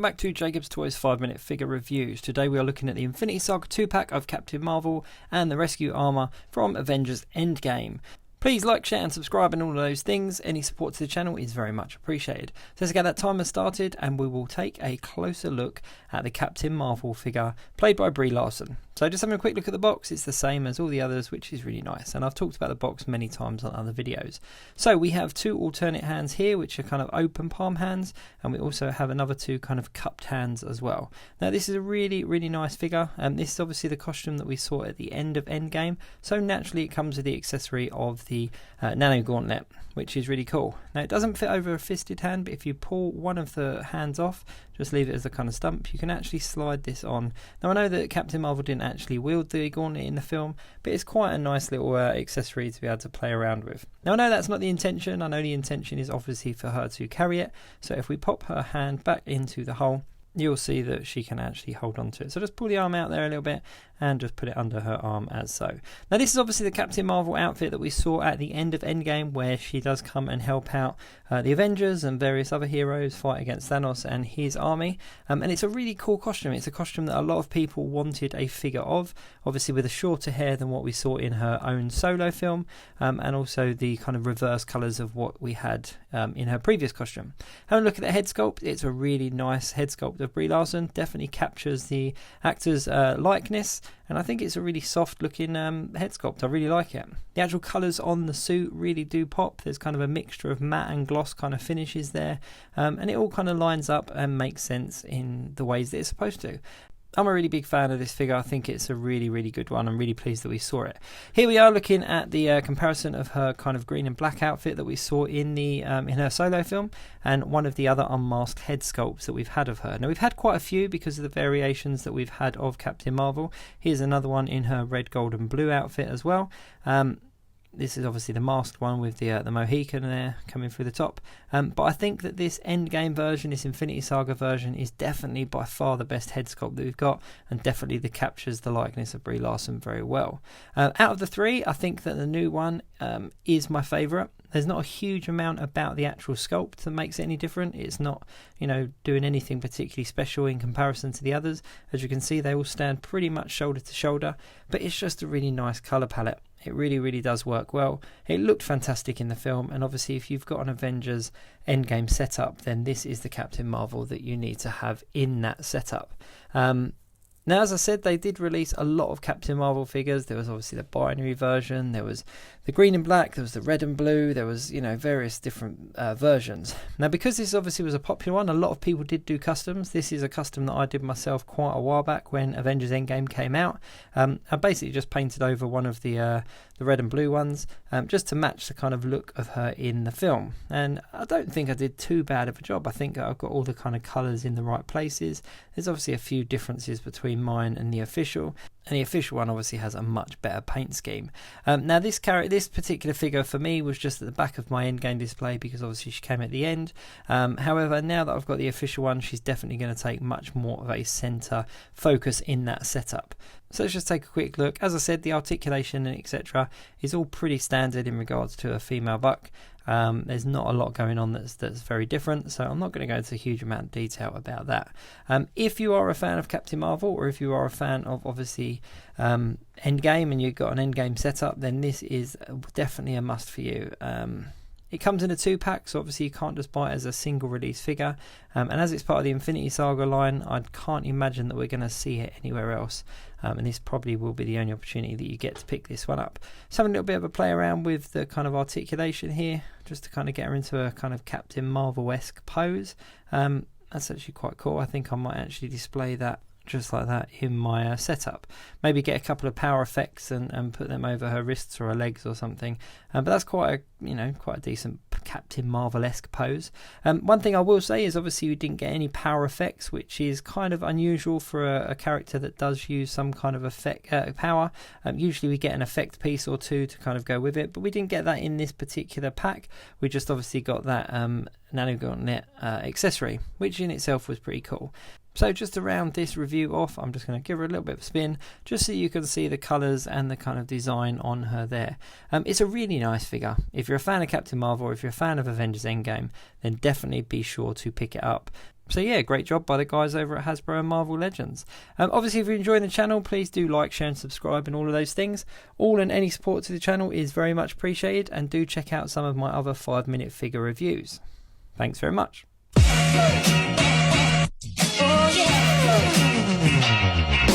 back to Jacob's Toys 5-minute figure reviews. Today we are looking at the Infinity Saga 2-pack of Captain Marvel and the Rescue Armour from Avengers Endgame. Please like, share and subscribe and all of those things. Any support to the channel is very much appreciated. So let's get that timer started and we will take a closer look at the Captain Marvel figure played by Brie Larson. So just having a quick look at the box, it's the same as all the others, which is really nice. And I've talked about the box many times on other videos. So we have two alternate hands here, which are kind of open palm hands. And we also have another two kind of cupped hands as well. Now this is a really, really nice figure. This is obviously the costume that we saw at the end of Endgame. So naturally it comes with the accessory of the nano gauntlet, which is really cool. Now it doesn't fit over a fisted hand, but if you pull one of the hands off, just leave it as a kind of stump, you can actually slide this on. Now I know that Captain Marvel didn't actually wield the gauntlet in the film, but it's quite a nice little accessory to be able to play around with. Now I know that's not the intention. I know the intention is obviously for her to carry it. So if we pop her hand back into the hole, you'll see that she can actually hold on to it. So just pull the arm out there a little bit and just put it under her arm as so. Now this is obviously the Captain Marvel outfit that we saw at the end of Endgame, where she does come and help out the Avengers and various other heroes fight against Thanos and his army. And it's a really cool costume. It's a costume that a lot of people wanted a figure of, obviously with a shorter hair than what we saw in her own solo film, and also the kind of reverse colours of what we had in her previous costume. Having a look at the head sculpt, it's a really nice head sculpt of Brie Larson. Definitely captures the actor's likeness. And I think it's a really soft looking head sculpt. I really like it. The actual colours on the suit really do pop. There's kind of a mixture of matte and gloss kind of finishes there. And it all kind of lines up and makes sense in the ways that it's supposed to. I'm a really big fan of this figure. I think it's a really, really good one. I'm really pleased that we saw it. Here we are looking at the comparison of her kind of green and black outfit that we saw in the in her solo film, and one of the other unmasked head sculpts that we've had of her. Now we've had quite a few because of the variations that we've had of Captain Marvel. Here's another one in her red, gold and blue outfit as well. This is obviously the masked one with the Mohican there coming through the top. But I think that this Endgame version, this Infinity Saga version, is definitely by far the best head sculpt that we've got, and definitely that captures the likeness of Brie Larson very well. Out of the three, I think that the new one is my favourite. There's not a huge amount about the actual sculpt that makes it any different. It's not, you know, doing anything particularly special in comparison to the others. As you can see, they all stand pretty much shoulder to shoulder, but it's just a really nice colour palette. It really, really does work well. It looked fantastic in the film, and obviously if you've got an Avengers Endgame setup, then this is the Captain Marvel that you need to have in that setup. Now, as I said, they did release a lot of Captain Marvel figures. There was obviously the binary version, there was the green and black, there was the red and blue, there was, you know, various different versions. Now, because this obviously was a popular one, a lot of people did do customs. This is a custom that I did myself quite a while back when Avengers Endgame came out. I basically just painted over one of the red and blue ones, just to match the kind of look of her in the film. And I don't think I did too bad of a job. I think I've got all the kind of colours in the right places. There's obviously a few differences between mine and the official, and the official one obviously has a much better paint scheme. Now this particular figure for me was just at the back of my Endgame display because obviously she came at the end. However, now that I've got the official one, she's definitely going to take much more of a centre focus in that setup. So let's just take a quick look. As I said, the articulation and etc. is all pretty standard in regards to a female buck. There's not a lot going on that's very different, so I'm not going to go into a huge amount of detail about that. If you are a fan of Captain Marvel, or if you are a fan of obviously Endgame and you've got an Endgame setup, then this is definitely a must for you. It comes in a 2-pack, so obviously you can't just buy it as a single release figure. And as it's part of the Infinity Saga line, I can't imagine that we're going to see it anywhere else. And this probably will be the only opportunity that you get to pick this one up. So having a little bit of a play around with the kind of articulation here, just to kind of get her into a kind of Captain Marvel-esque pose. That's actually quite cool. I think I might actually display that just like that in my setup. Maybe get a couple of power effects and put them over her wrists or her legs or something. But that's quite a decent Captain Marvel-esque pose. One thing I will say is obviously we didn't get any power effects, which is kind of unusual for a character that does use some kind of effect power. Usually we get an effect piece or two to kind of go with it, but we didn't get that in this particular pack. We just obviously got that nano gauntlet accessory, which in itself was pretty cool. So just to round this review off, I'm just going to give her a little bit of a spin just so you can see the colours and the kind of design on her there. It's a really nice figure. If you're a fan of Captain Marvel, or if you're a fan of Avengers Endgame, then definitely be sure to pick it up. So yeah, great job by the guys over at Hasbro and Marvel Legends. Obviously, if you're enjoying the channel, please do like, share and subscribe and all of those things. All and any support to the channel is very much appreciated, and do check out some of my other 5-minute figure reviews. Thanks very much. Oh, yeah.